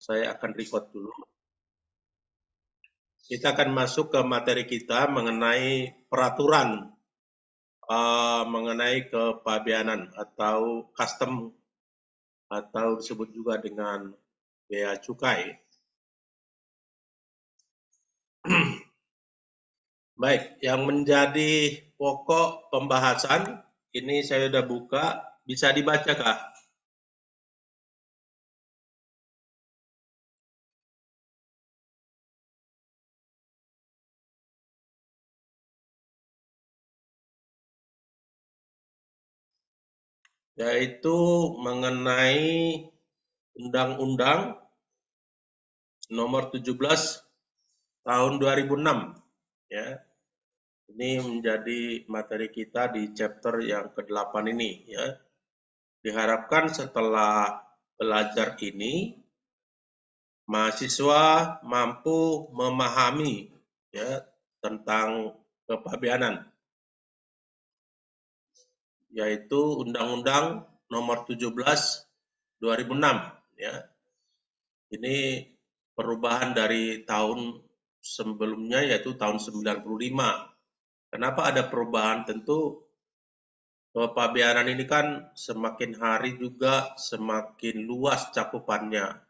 Saya akan record dulu. Kita akan masuk ke materi kita mengenai peraturan mengenai kepabeanan atau custom atau disebut juga dengan bea cukai. Baik, yang menjadi pokok pembahasan ini saya sudah buka, bisa dibaca kah? Yaitu mengenai Undang-Undang Nomor 17 Tahun 2006. Ya, ini menjadi materi kita di chapter yang ke-8 ini. Ya, diharapkan setelah belajar ini mahasiswa mampu memahami ya tentang kepabeanan, yaitu Undang-Undang Nomor 17 2006 ya. Ini perubahan dari tahun sebelumnya yaitu tahun 95. Kenapa ada perubahan? Tentu kepabeanan ini kan semakin hari juga semakin luas cakupannya.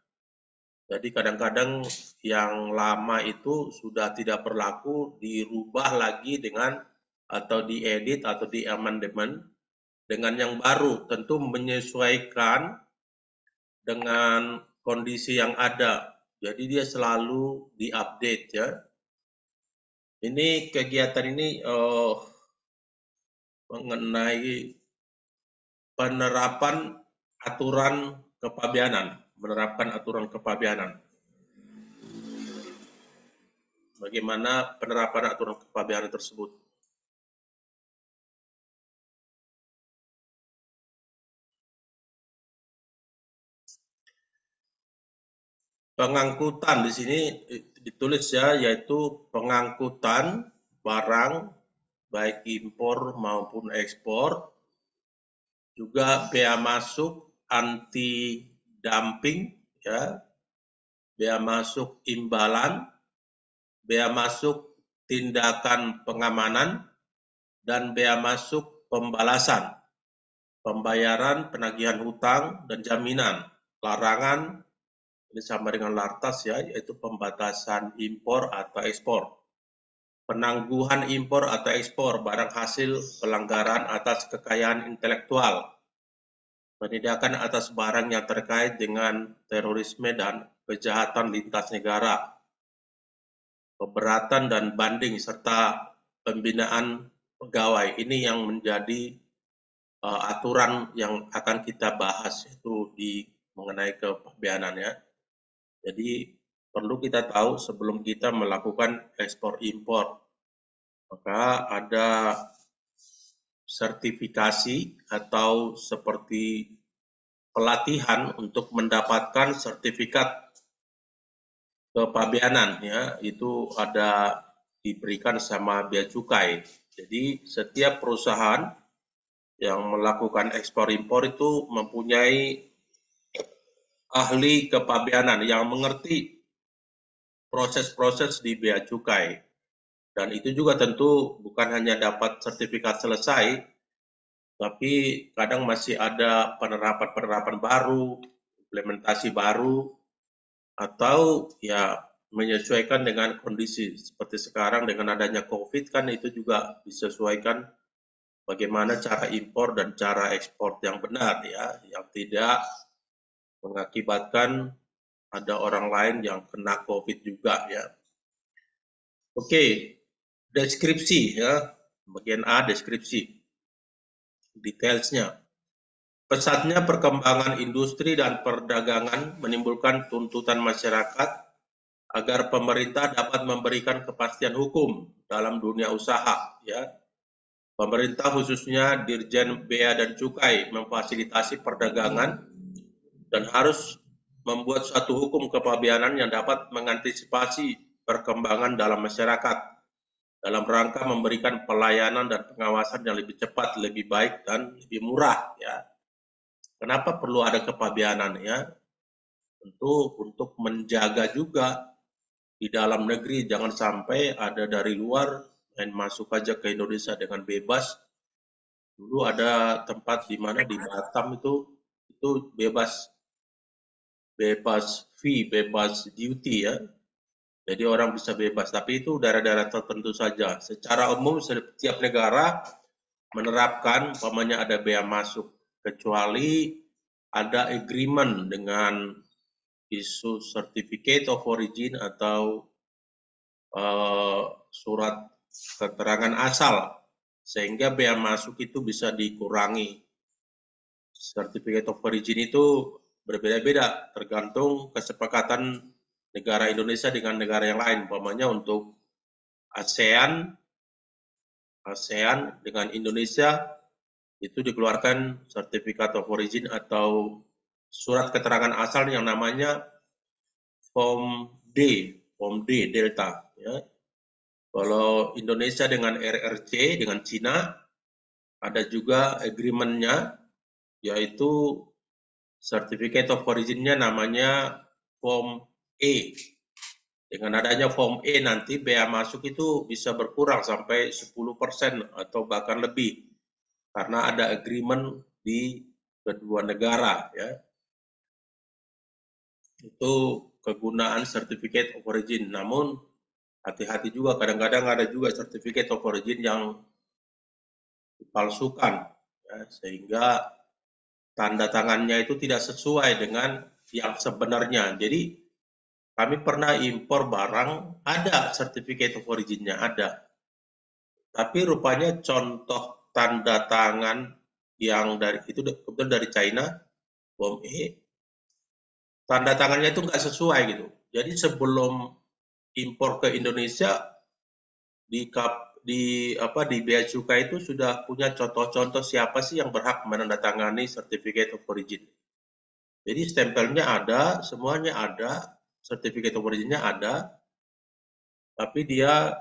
Jadi kadang-kadang yang lama itu sudah tidak berlaku, dirubah lagi dengan atau diedit atau diamandemen dengan yang baru, tentu menyesuaikan dengan kondisi yang ada. Jadi dia selalu diupdate ya. Ini kegiatan ini mengenai penerapan aturan kepabeanan, menerapkan aturan kepabeanan. Bagaimana penerapan aturan kepabeanan tersebut? Pengangkutan di sini ditulis ya, yaitu pengangkutan barang baik impor maupun ekspor, juga bea masuk anti dumping ya, bea masuk imbalan, bea masuk tindakan pengamanan, dan bea masuk pembalasan, pembayaran penagihan hutang dan jaminan, larangan ini sama dengan lartas ya, yaitu pembatasan impor atau ekspor, penangguhan impor atau ekspor barang hasil pelanggaran atas kekayaan intelektual, penindakan atas barang yang terkait dengan terorisme dan kejahatan lintas negara, keberatan dan banding serta pembinaan pegawai. Ini yang menjadi aturan yang akan kita bahas itu di mengenai kepabeanan ya. Jadi perlu kita tahu sebelum kita melakukan ekspor impor, maka ada sertifikasi atau seperti pelatihan untuk mendapatkan sertifikat kepabeanan ya, itu ada diberikan sama bea cukai. Jadi setiap perusahaan yang melakukan ekspor impor itu mempunyai ahli kepabeanan yang mengerti proses-proses di bea cukai. Dan itu juga tentu bukan hanya dapat sertifikat selesai, tapi kadang masih ada penerapan-penerapan baru, implementasi baru, atau ya menyesuaikan dengan kondisi. Seperti sekarang dengan adanya COVID kan itu juga disesuaikan bagaimana cara impor dan cara ekspor yang benar ya, yang tidak mengakibatkan ada orang lain yang kena COVID juga ya. Oke, deskripsi ya, bagian A deskripsi, detailsnya. Pesatnya perkembangan industri dan perdagangan menimbulkan tuntutan masyarakat agar pemerintah dapat memberikan kepastian hukum dalam dunia usaha. Ya, pemerintah khususnya Dirjen Bea dan Cukai memfasilitasi perdagangan dan harus membuat suatu hukum kepabeanan yang dapat mengantisipasi perkembangan dalam masyarakat dalam rangka memberikan pelayanan dan pengawasan yang lebih cepat, lebih baik, dan lebih murah. Ya. Kenapa perlu ada kepabeanan? Ya? tentu untuk menjaga juga di dalam negeri, jangan sampai ada dari luar main masuk aja ke Indonesia dengan bebas. Dulu ada tempat di mana di Batam itu bebas fee, bebas duty ya. Jadi orang bisa bebas, tapi itu daerah-daerah tertentu saja. Secara umum setiap negara menerapkan umpamanya ada bea masuk, kecuali ada agreement dengan isu certificate of origin atau surat keterangan asal, sehingga bea masuk itu bisa dikurangi. Certificate of origin itu berbeda-beda tergantung kesepakatan negara Indonesia dengan negara yang lain. Umpamanya untuk ASEAN dengan Indonesia itu dikeluarkan Certificate of Origin atau surat keterangan asal yang namanya Form D Delta. Ya. Kalau Indonesia dengan RRC, dengan Cina, ada juga agreement-nya, yaitu Certificate of Origin-nya namanya Form E. Dengan adanya Form E nanti bea masuk itu bisa berkurang sampai 10% atau bahkan lebih. Karena ada agreement di kedua negara. Ya. Itu kegunaan Certificate of Origin. Namun hati-hati juga, kadang-kadang ada juga Certificate of Origin yang dipalsukan. Ya, sehingga tanda tangannya itu tidak sesuai dengan yang sebenarnya. Jadi kami pernah impor barang, ada Certificate of Origin-nya, ada. Tapi rupanya contoh tanda tangan yang kebetulan dari China, Form E, tanda tangannya itu nggak sesuai gitu. Jadi sebelum impor ke Indonesia di bea cukai itu sudah punya contoh-contoh siapa sih yang berhak menandatangani Certificate of Origin. Jadi stempelnya ada, semuanya ada, Certificate of Origin-nya ada, tapi dia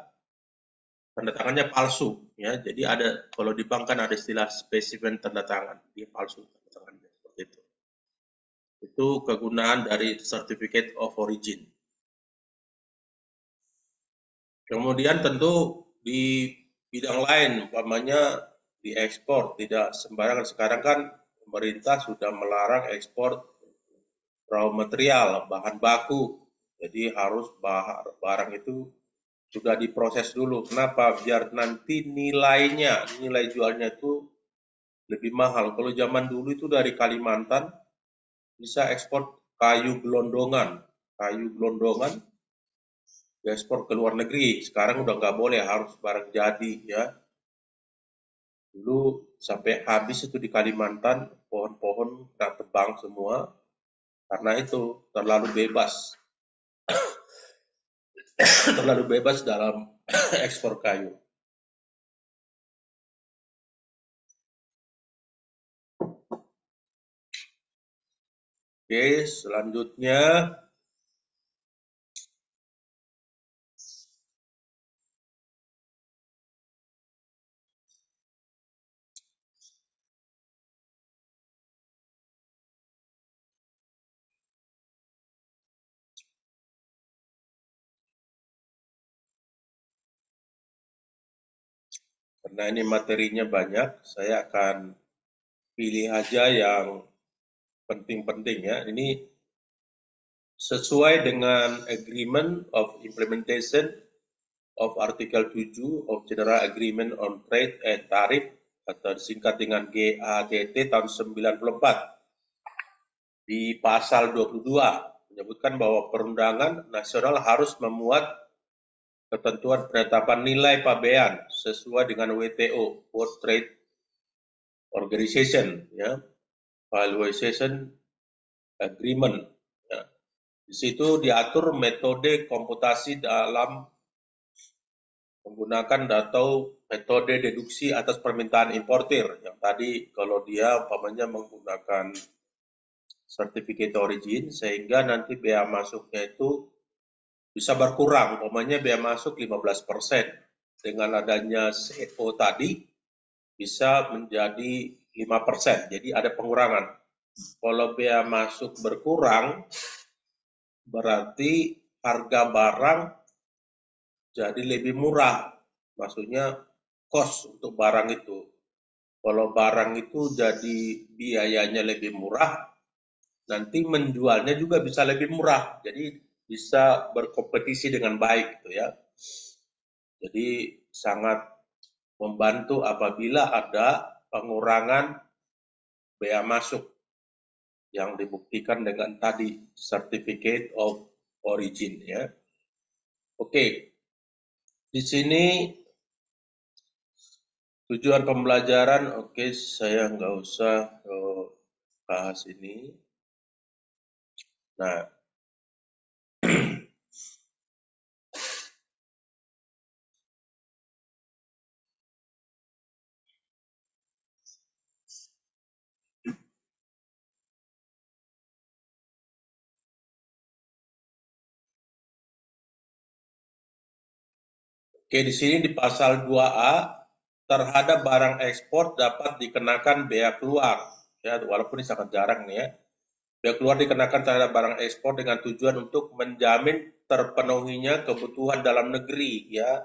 tanda tangannya palsu ya. Jadi ada, kalau di bank kan ada istilah spesimen tanda tangan, dia palsu tanda tangannya seperti itu. Itu kegunaan dari Certificate of Origin. Kemudian tentu di bidang lain, umpamanya di ekspor, tidak sembarangan. Sekarang kan pemerintah sudah melarang ekspor raw material, bahan baku. Jadi harus barang itu sudah diproses dulu. Kenapa? Biar nanti nilai jualnya itu lebih mahal. Kalau zaman dulu itu dari Kalimantan bisa ekspor kayu gelondongan. Kayu gelondongan diekspor ke luar negeri. Sekarang udah nggak boleh, harus barang jadi ya. Dulu sampai habis itu di Kalimantan, pohon-pohon kena tebang semua. Karena itu terlalu bebas. terlalu bebas dalam ekspor kayu. Oke, selanjutnya karena ini materinya banyak, saya akan pilih aja yang penting-penting ya. Ini sesuai dengan Agreement of Implementation of Article 7 of General Agreement on Trade and Tariff atau disingkat dengan GATT tahun 94. Di pasal 22 menyebutkan bahwa perundangan nasional harus memuat ketentuan penetapan nilai pabean sesuai dengan WTO, World Trade Organization, ya, Valuation Agreement. Ya. Di situ diatur metode komputasi dalam menggunakan atau metode deduksi atas permintaan importir. Yang tadi kalau dia umpamanya menggunakan Certificate Origin, sehingga nanti bea masuknya itu bisa berkurang, umpamanya bea masuk 15%. Dengan adanya CO tadi bisa menjadi 5%, jadi ada pengurangan. Kalau bea masuk berkurang, berarti harga barang jadi lebih murah. Maksudnya cost untuk barang itu. Kalau barang itu jadi biayanya lebih murah, nanti menjualnya juga bisa lebih murah. Jadi bisa berkompetisi dengan baik gitu ya. Jadi sangat membantu apabila ada pengurangan bea masuk yang dibuktikan dengan tadi Certificate of Origin ya. Oke, di sini tujuan pembelajaran, oke, saya nggak usah bahas ini. Nah, oke, di sini di pasal 2A, terhadap barang ekspor dapat dikenakan bea keluar. Ya, walaupun ini sangat jarang nih ya. Bea keluar dikenakan terhadap barang ekspor dengan tujuan untuk menjamin terpenuhinya kebutuhan dalam negeri. Ya,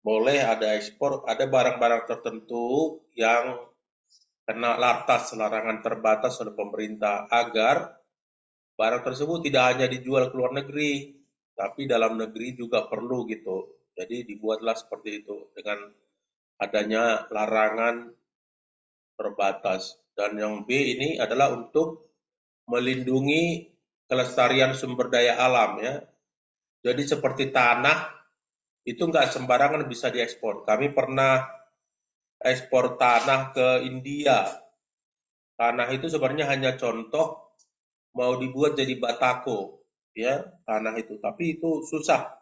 boleh ada ekspor, ada barang-barang tertentu yang kena larangan terbatas oleh pemerintah agar barang tersebut tidak hanya dijual ke luar negeri, tapi dalam negeri juga perlu gitu. Jadi dibuatlah seperti itu dengan adanya larangan terbatas. Dan yang B ini adalah untuk melindungi kelestarian sumber daya alam ya. Jadi seperti tanah itu nggak sembarangan bisa diekspor. Kami pernah ekspor tanah ke India. Tanah itu sebenarnya hanya contoh mau dibuat jadi batako ya tanah itu, tapi itu susah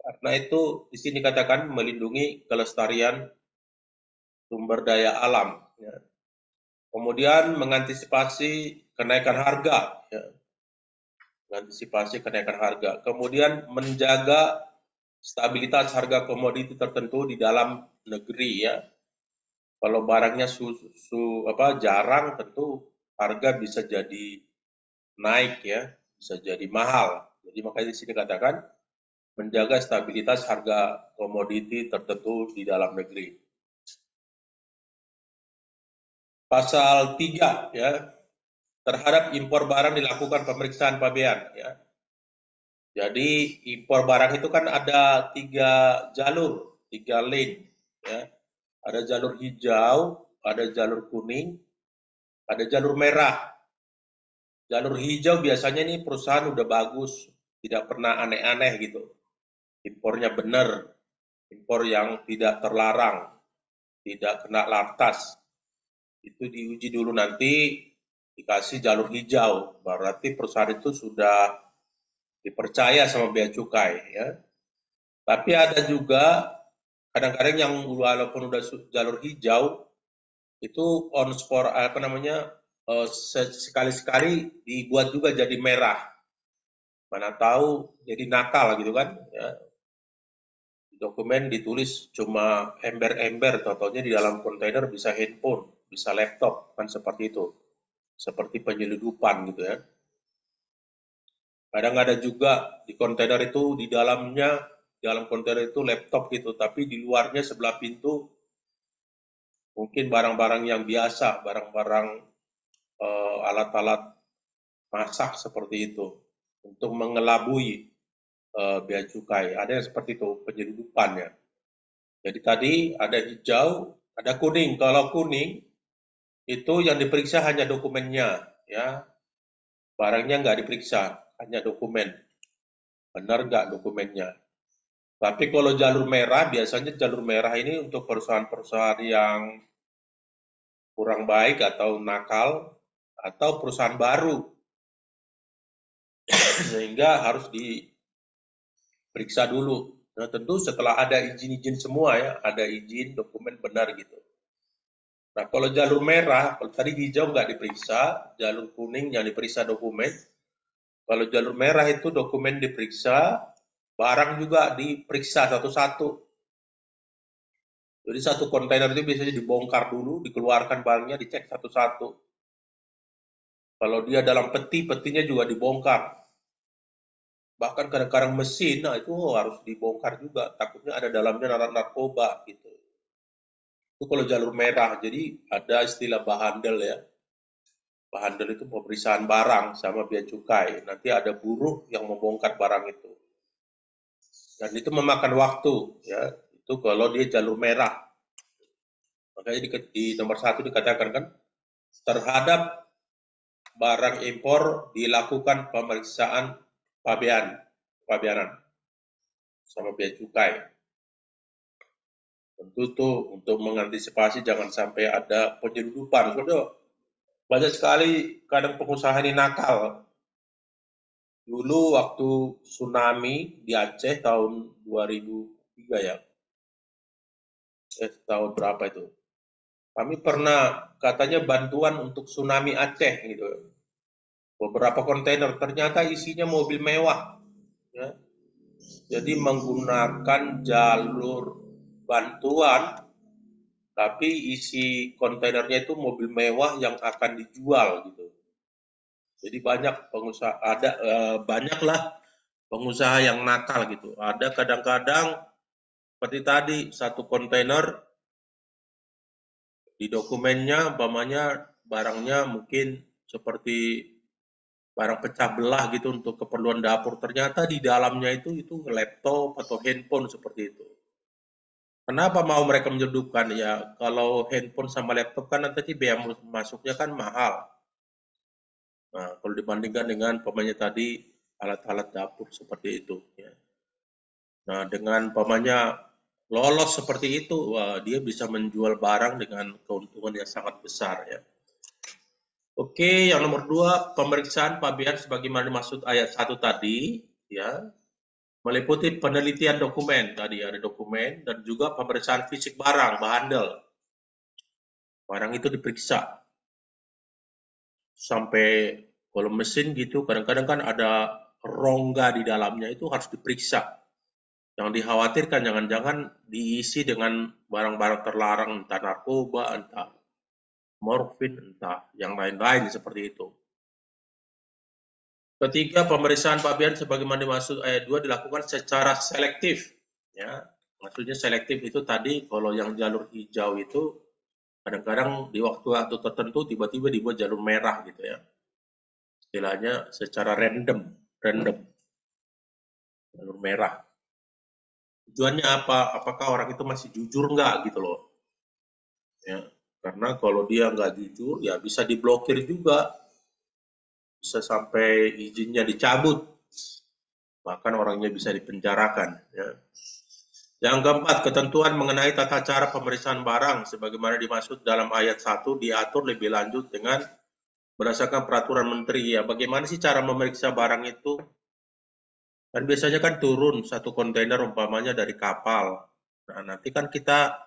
karena itu di sini katakan melindungi kelestarian sumber daya alam. Ya. Kemudian mengantisipasi kenaikan harga, ya. Mengantisipasi kenaikan harga. Kemudian menjaga stabilitas harga komoditi tertentu di dalam negeri ya. Kalau barangnya jarang, tentu harga bisa jadi naik ya, bisa jadi mahal. Jadi makanya di sini katakan menjaga stabilitas harga komoditi tertentu di dalam negeri. Pasal 3 ya, terhadap impor barang dilakukan pemeriksaan pabean ya. Jadi impor barang itu kan ada 3 lane ya. Ada jalur hijau, ada jalur kuning, ada jalur merah. Jalur hijau biasanya nih perusahaan udah bagus, tidak pernah aneh-aneh gitu. Impornya benar, impor yang tidak terlarang, tidak kena lantas. Itu diuji dulu nanti dikasih jalur hijau, berarti perusahaan itu sudah dipercaya sama bea cukai ya. Tapi ada juga kadang-kadang yang walaupun udah jalur hijau itu on sport sekali-sekali dibuat juga jadi merah. Mana tahu jadi nakal gitu kan ya. Dokumen ditulis cuma ember-ember, totalnya di dalam kontainer bisa handphone, bisa laptop, kan seperti itu. Seperti penyeludupan gitu ya. Kadang ada juga di kontainer itu di dalam kontainer itu laptop gitu, tapi di luarnya sebelah pintu mungkin barang-barang yang biasa, barang-barang alat-alat masak seperti itu untuk mengelabui bea cukai. Ada yang seperti itu penyeludupannya. Jadi tadi ada hijau, ada kuning. Kalau kuning itu yang diperiksa hanya dokumennya, ya barangnya nggak diperiksa, hanya dokumen. Benar nggak dokumennya? Tapi kalau jalur merah, biasanya jalur merah ini untuk perusahaan-perusahaan yang kurang baik atau nakal, atau perusahaan baru, sehingga harus diperiksa dulu. Nah tentu setelah ada izin-izin semua ya, ada izin dokumen benar gitu. Nah kalau jalur merah, kalau tadi hijau nggak diperiksa, jalur kuning yang diperiksa dokumen. Kalau jalur merah itu dokumen diperiksa, barang juga diperiksa satu-satu. Jadi satu kontainer itu biasanya dibongkar dulu, dikeluarkan barangnya, dicek satu-satu. Kalau dia dalam peti, petinya juga dibongkar. Bahkan kadang-kadang mesin, nah itu harus dibongkar juga. Takutnya ada dalamnya narkoba gitu. Itu kalau jalur merah, jadi ada istilah bahandel ya. Bahandel itu pemeriksaan barang sama bea cukai. Nanti ada buruh yang membongkar barang itu. Dan itu memakan waktu ya. Itu kalau dia jalur merah. Makanya di nomor 1 dikatakan kan terhadap barang impor dilakukan pemeriksaan pabeanan sama bea cukai. Tentu tuh untuk mengantisipasi jangan sampai ada penyeludupan. Soalnya banyak sekali kadang pengusaha ini nakal. Dulu waktu tsunami di Aceh tahun 2003 ya, tahun berapa itu? Kami pernah katanya bantuan untuk tsunami Aceh gitu. Beberapa kontainer ternyata isinya mobil mewah. Ya. Jadi menggunakan jalur bantuan, tapi isi kontainernya itu mobil mewah yang akan dijual gitu. Jadi banyak pengusaha banyaklah pengusaha yang nakal gitu. Ada kadang-kadang seperti tadi satu kontainer di dokumennya umpamanya barangnya mungkin seperti barang pecah belah gitu untuk keperluan dapur. Ternyata di dalamnya itu laptop atau handphone seperti itu. Kenapa mau mereka menyeludupkan? Ya kalau handphone sama laptop kan nanti biaya masuknya kan mahal. Nah, kalau dibandingkan dengan pemainnya tadi alat-alat dapur seperti itu. Ya. Nah, dengan pemainnya lolos seperti itu, wah, dia bisa menjual barang dengan keuntungan yang sangat besar ya. Oke, yang nomor 2, pemeriksaan pabean sebagaimana dimaksud ayat 1 tadi, ya, meliputi penelitian dokumen, tadi ada dokumen, dan juga pemeriksaan fisik barang, bandel. Barang itu diperiksa. Sampai kalau mesin gitu, kadang-kadang kan ada rongga di dalamnya, itu harus diperiksa. Yang dikhawatirkan jangan-jangan diisi dengan barang-barang terlarang, entah narkoba, entah morfin, entah yang lain-lain seperti itu. Ketiga, pemeriksaan pabean sebagaimana dimaksud ayat 2 dilakukan secara selektif. Ya, maksudnya selektif itu tadi kalau yang jalur hijau itu kadang-kadang di waktu tertentu tiba-tiba dibuat jalur merah gitu ya. Istilahnya secara random jalur merah. Tujuannya apa? Apakah orang itu masih jujur nggak gitu loh. Ya, karena kalau dia nggak jujur ya bisa diblokir juga, bisa sampai izinnya dicabut, bahkan orangnya bisa dipenjarakan. Ya. Yang keempat, ketentuan mengenai tata cara pemeriksaan barang sebagaimana dimaksud dalam ayat 1 diatur lebih lanjut dengan berdasarkan peraturan menteri. Ya, bagaimana sih cara memeriksa barang itu? Kan biasanya kan turun satu kontainer umpamanya dari kapal. Nah, nanti kan kita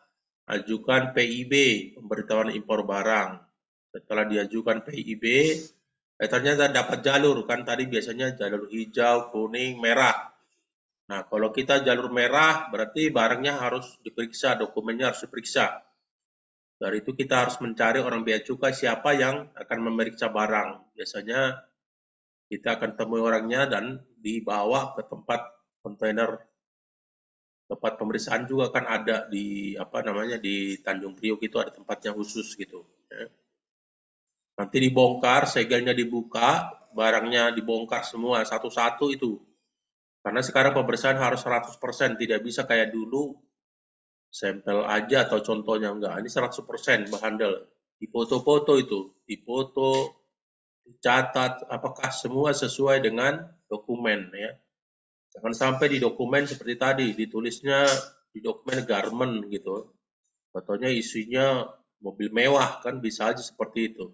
ajukan PIB, pemberitahuan impor barang. Setelah diajukan PIB, ternyata dapat jalur, kan tadi biasanya jalur hijau, kuning, merah. Nah, kalau kita jalur merah, berarti barangnya harus diperiksa, dokumennya harus diperiksa. Dari itu kita harus mencari orang bea cukai siapa yang akan memeriksa barang. Biasanya kita akan temui orangnya dan dibawa ke tempat kontainer tempat pemeriksaan juga kan ada di di Tanjung Priok itu ada tempatnya khusus gitu. Ya. Nanti dibongkar, segelnya dibuka, barangnya dibongkar semua satu-satu itu. Karena sekarang pemeriksaan harus 100%, tidak bisa kayak dulu sampel aja atau contohnya enggak. Ini 100% handle. Dipoto-foto itu, dipoto, dicatat apakah semua sesuai dengan dokumen ya. Jangan sampai di dokumen seperti tadi ditulisnya di dokumen garment gitu. Fotonya isinya mobil mewah kan bisa aja seperti itu.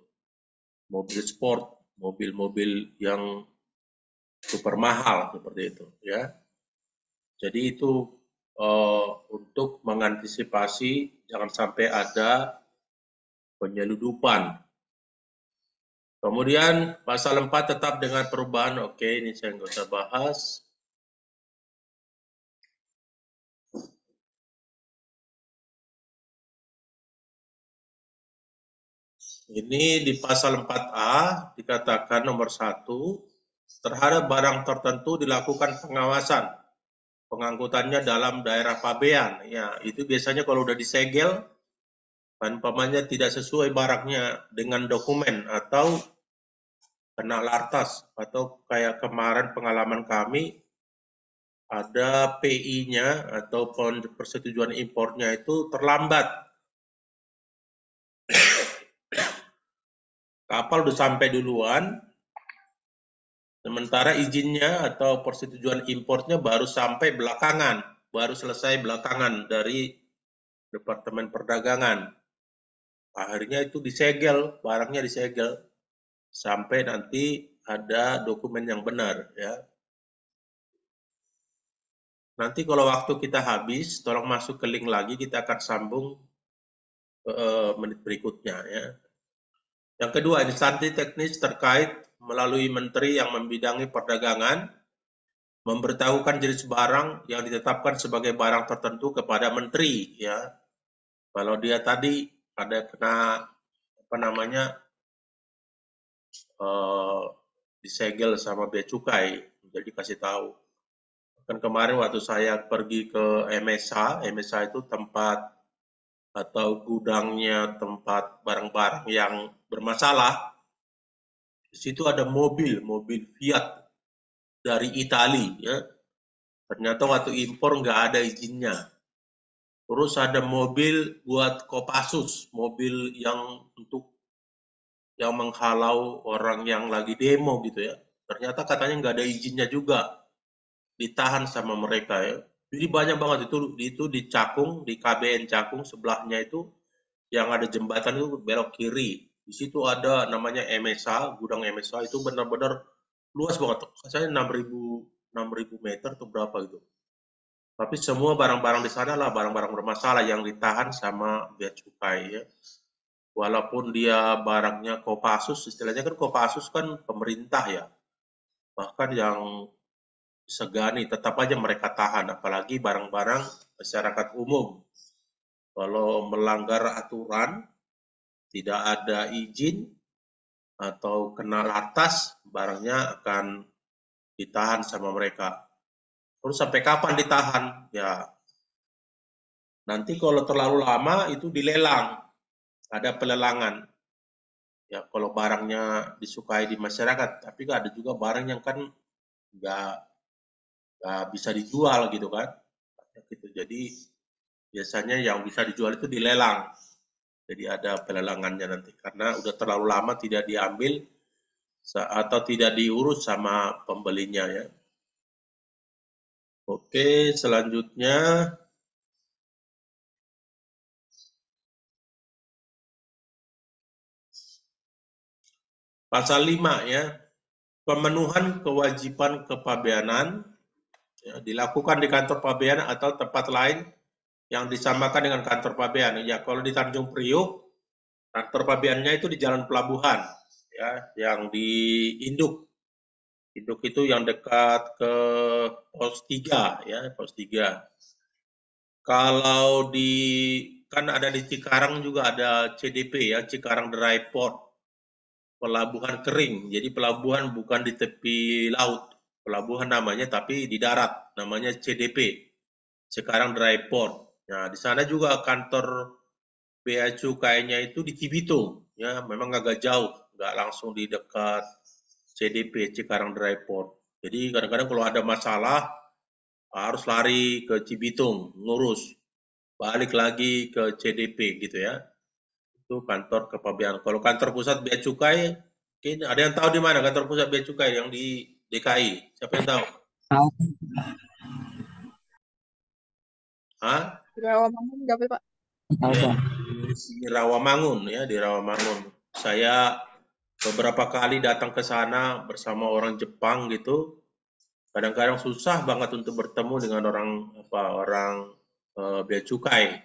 Mobil sport, mobil-mobil yang super mahal seperti itu ya. Jadi itu untuk mengantisipasi jangan sampai ada penyeludupan. Kemudian pasal 4 tetap dengan perubahan, oke ini saya nggak usah bahas. Ini di pasal 4A dikatakan nomor 1, terhadap barang tertentu dilakukan pengawasan pengangkutannya dalam daerah pabean. Ya, itu biasanya kalau udah disegel, umpamanya tidak sesuai barangnya dengan dokumen atau kena lartas, atau kayak kemarin pengalaman kami ada PI-nya atau persetujuan impornya itu terlambat. Kapal udah sampai duluan, sementara izinnya atau persetujuan importnya baru sampai belakangan, baru selesai belakangan dari Departemen Perdagangan. Akhirnya itu disegel, barangnya disegel sampai nanti ada dokumen yang benar, ya. Nanti kalau waktu kita habis, tolong masuk ke link lagi, kita akan sambung menit berikutnya, ya. Yang kedua, instansi teknis terkait melalui menteri yang membidangi perdagangan memberitahukan jenis barang yang ditetapkan sebagai barang tertentu kepada menteri, ya. Kalau dia tadi ada kena apa namanya disegel sama bea cukai, jadi kasih tahu. Kan kemarin waktu saya pergi ke MSA itu tempat atau gudangnya tempat barang-barang yang bermasalah. Di situ ada mobil Fiat dari Italia, ya. Ternyata waktu impor nggak ada izinnya. Terus ada mobil buat Kopassus, mobil yang untuk yang menghalau orang yang lagi demo gitu, ya. Ternyata katanya nggak ada izinnya juga, ditahan sama mereka, ya. Jadi banyak banget itu di Cakung, di KBN Cakung sebelahnya itu yang ada jembatan itu belok kiri. Di situ ada namanya MSA, gudang MSA itu benar-benar luas banget. Saya 6.000 meter atau berapa gitu. Tapi semua barang-barang di sana lah barang-barang bermasalah yang ditahan sama bea cukai, ya. Walaupun dia barangnya Kopassus, istilahnya kan Kopassus kan pemerintah, ya. Bahkan yang segani tetap aja mereka tahan, apalagi barang-barang masyarakat umum. Kalau melanggar aturan, tidak ada izin atau kena lartas, barangnya akan ditahan sama mereka. Terus sampai kapan ditahan? Ya, nanti kalau terlalu lama itu dilelang, ada pelelangan. Ya, kalau barangnya disukai di masyarakat, tapi ada juga barang yang kan nggak bisa dijual gitu kan. Gitu. Jadi biasanya yang bisa dijual itu dilelang. Jadi ada pelelangannya nanti karena udah terlalu lama tidak diambil atau tidak diurus sama pembelinya, ya. Oke, selanjutnya pasal 5, ya. Pemenuhan kewajiban kepabeanan, ya, dilakukan di kantor pabean atau tempat lain yang disamakan dengan kantor pabean. Ya, kalau di Tanjung Priuk, kantor pabeannya itu di Jalan Pelabuhan, ya, yang di Induk. Induk itu yang dekat ke Pos 3, ya, Pos 3. Kalau kan ada di Cikarang juga ada CDP, ya, Cikarang Dry Port. Pelabuhan kering. Jadi pelabuhan bukan di tepi laut. Pelabuhan namanya tapi di darat. Namanya CDP. Sekarang Dry Port. Nah, di sana juga kantor bea cukainya itu di Cibitung. Ya, memang agak jauh. Nggak langsung di dekat CDP, Cikarang Dry Port. Jadi kadang-kadang kalau ada masalah, harus lari ke Cibitung, ngurus. Balik lagi ke CDP gitu, ya. Itu kantor kepabean. Kalau kantor pusat bea cukai, ada yang tahu di mana kantor pusat bea cukai yang di DKI? Siapa yang tahu? Tahu. Hah? Di Rawamangun nggak Pak? Tahu, Ya, Pak. di Rawamangun, ya, di Rawamangun. Saya beberapa kali datang ke sana bersama orang Jepang gitu. Kadang-kadang susah banget untuk bertemu dengan orang bea cukai.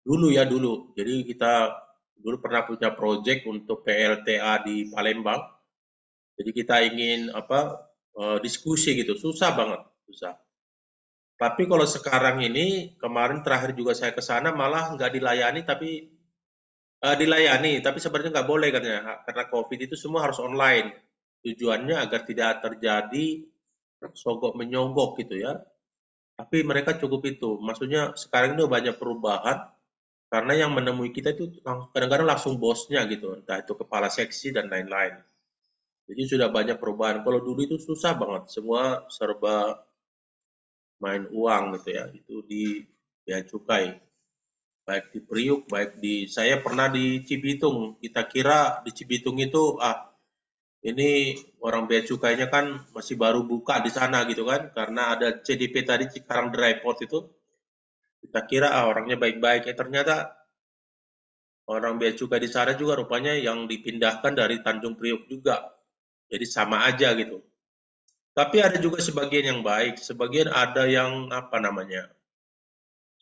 Dulu, ya, dulu. Jadi kita dulu pernah punya proyek untuk PLTA di Palembang. Jadi kita ingin diskusi gitu, susah banget, susah. Tapi kalau sekarang ini, kemarin terakhir juga saya ke sana malah nggak dilayani, tapi sebenarnya nggak boleh katanya, karena COVID itu semua harus online. Tujuannya agar tidak terjadi sogok menyogok gitu ya. Tapi mereka cukup itu. Maksudnya sekarang ini banyak perubahan karena yang menemui kita itu kadang-kadang langsung bosnya gitu, entah itu kepala seksi dan lain-lain. Jadi sudah banyak perubahan. Kalau dulu itu susah banget, semua serba main uang gitu ya. Itu di bea cukai, baik di Priuk, baik di saya pernah di Cibitung. Kita kira di Cibitung itu ini orang bea cukainya kan masih baru buka di sana gitu kan, karena ada CDP tadi Cikarang Dry Port itu. Kita kira orangnya baik-baik, ya ternyata orang bea cukai di sana juga rupanya yang dipindahkan dari Tanjung Priok juga. Jadi sama aja gitu. Tapi ada juga sebagian yang baik, sebagian ada yang apa namanya,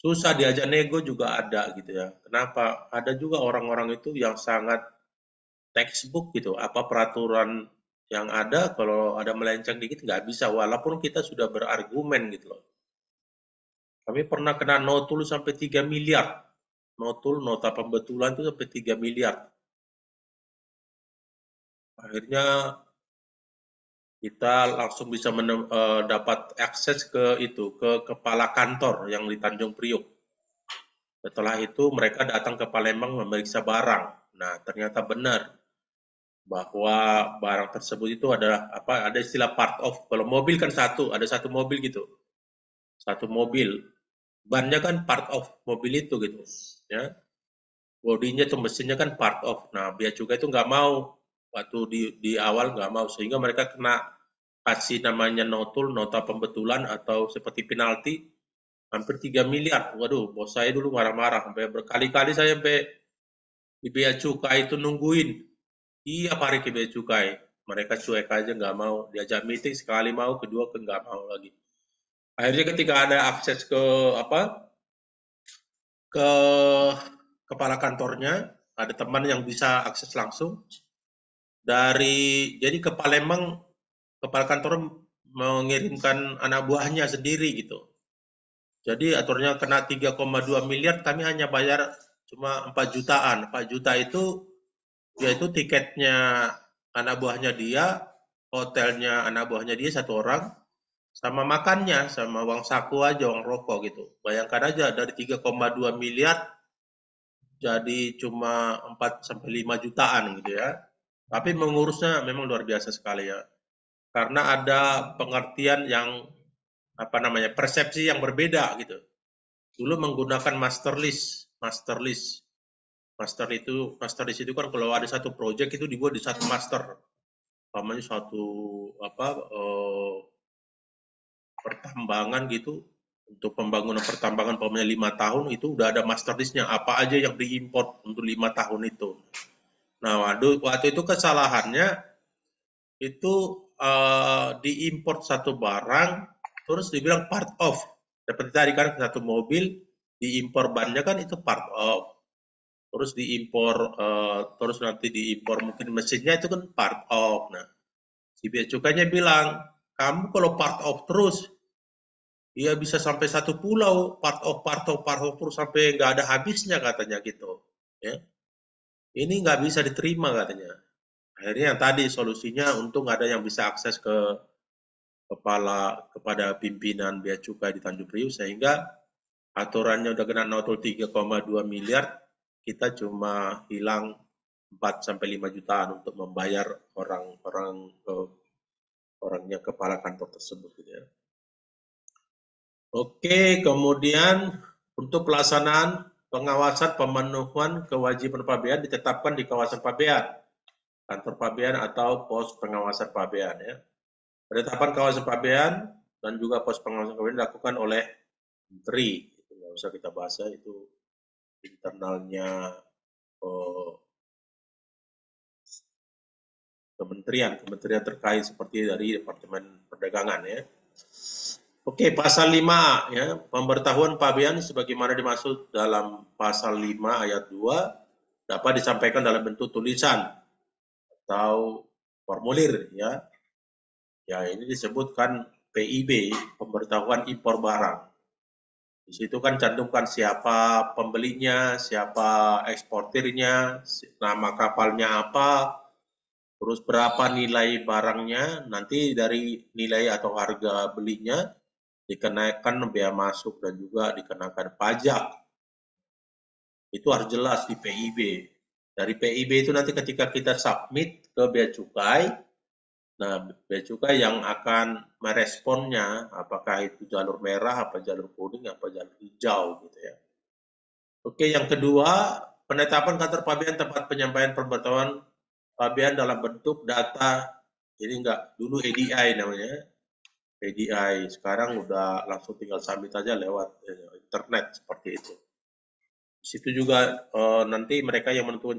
susah diajak nego juga ada gitu ya. Kenapa? Ada juga orang-orang itu yang sangat textbook gitu. Apa peraturan yang ada kalau ada melenceng dikit nggak bisa, walaupun kita sudah berargumen gitu loh. Kami pernah kena notul sampai 3 miliar. Notul, nota pembetulan itu sampai 3 miliar. Akhirnya kita langsung bisa dapat akses ke itu, ke kepala kantor yang di Tanjung Priok. Setelah itu mereka datang ke Palembang memeriksa barang. Nah, ternyata benar bahwa barang tersebut itu adalah apa? Ada istilah part of. Kalau mobil kan satu, ada satu mobil gitu. Satu mobil. Bannya kan part of mobil itu gitu, ya. Bodinya atau mesinnya kan part of. Nah, bea cukai itu nggak mau waktu di awal nggak mau sehingga mereka kena kasih namanya notul, nota pembetulan atau seperti penalti hampir 3 miliar. Waduh, bos saya dulu marah-marah sampai berkali-kali saya sampai di bea cukai itu nungguin. Iya Pak Riki bea cukai. Mereka cuek aja nggak mau diajak meeting sekali mau, kedua ke nggak mau lagi. Akhirnya ketika ada akses ke apa ke kepala kantornya, ada teman yang bisa akses langsung dari jadi ke Palembang kepala kantor mengirimkan anak buahnya sendiri gitu. Jadi aturnya kena 3,2 miliar, kami hanya bayar cuma 4 jutaan. 4 juta itu yaitu tiketnya anak buahnya dia, hotelnya anak buahnya dia satu orang, sama makannya, sama uang saku aja, uang rokok gitu. Bayangkan aja dari 3,2 miliar jadi cuma 4 sampai 5 jutaan gitu ya. Tapi mengurusnya memang luar biasa sekali ya. Karena ada pengertian yang apa namanya persepsi yang berbeda gitu. Dulu menggunakan master list, master list itu kan kalau ada satu project itu dibuat di satu master, namanya satu apa pertambangan gitu untuk pembangunan pertambangan umpamanya 5 tahun itu udah ada master listnya apa aja yang diimport untuk 5 tahun itu. Nah waktu itu kesalahannya itu diimport satu barang terus dibilang part of. Seperti tadi kan satu mobil diimpor bannya kan itu part of. Terus diimpor terus nanti diimpor mungkin mesinnya itu kan part of. Nah, si bea cukainya bilang, "Kamu kalau part of terus, ya bisa sampai satu pulau part of terus sampai nggak ada habisnya," katanya gitu. Ya, ini nggak bisa diterima katanya. Akhirnya yang tadi solusinya untung ada yang bisa akses ke kepada pimpinan bea cukai di Tanjung Priok sehingga aturannya udah kena notul 3,2 miliar, kita cuma hilang 4 sampai 5 jutaan untuk membayar orang-orang orangnya kepala kantor tersebut gitu ya. Oke, kemudian untuk pelaksanaan pengawasan pemenuhan kewajiban pabean ditetapkan di kawasan pabean, kantor pabean atau pos pengawasan pabean ya. Penetapan kawasan pabean dan juga pos pengawasan pabean dilakukan oleh menteri, itu nggak usah kita bahas ya, itu internalnya kementerian terkait seperti dari Departemen Perdagangan ya. Oke, pasal 5 ya, pemberitahuan pabean sebagaimana dimaksud dalam pasal 5 ayat 2 dapat disampaikan dalam bentuk tulisan atau formulir ya. Ya, ini disebutkan PIB, pemberitahuan impor barang. Di situ kan cantumkan siapa pembelinya, siapa eksportirnya, nama kapalnya apa, terus berapa nilai barangnya, nanti dari nilai atau harga belinya dikenakan bea masuk dan juga dikenakan pajak. Itu harus jelas di PIB. Dari PIB itu nanti ketika kita submit ke bea cukai, nah bea cukai yang akan meresponnya apakah itu jalur merah, apa jalur kuning, apa jalur hijau gitu ya. Oke, yang kedua, penetapan kantor pabean tempat penyampaian pemberitahuan pabean dalam bentuk data. Jadi enggak dulu EDI namanya, EDI. Sekarang udah langsung tinggal submit aja lewat internet seperti itu. Di situ juga nanti mereka yang menentukan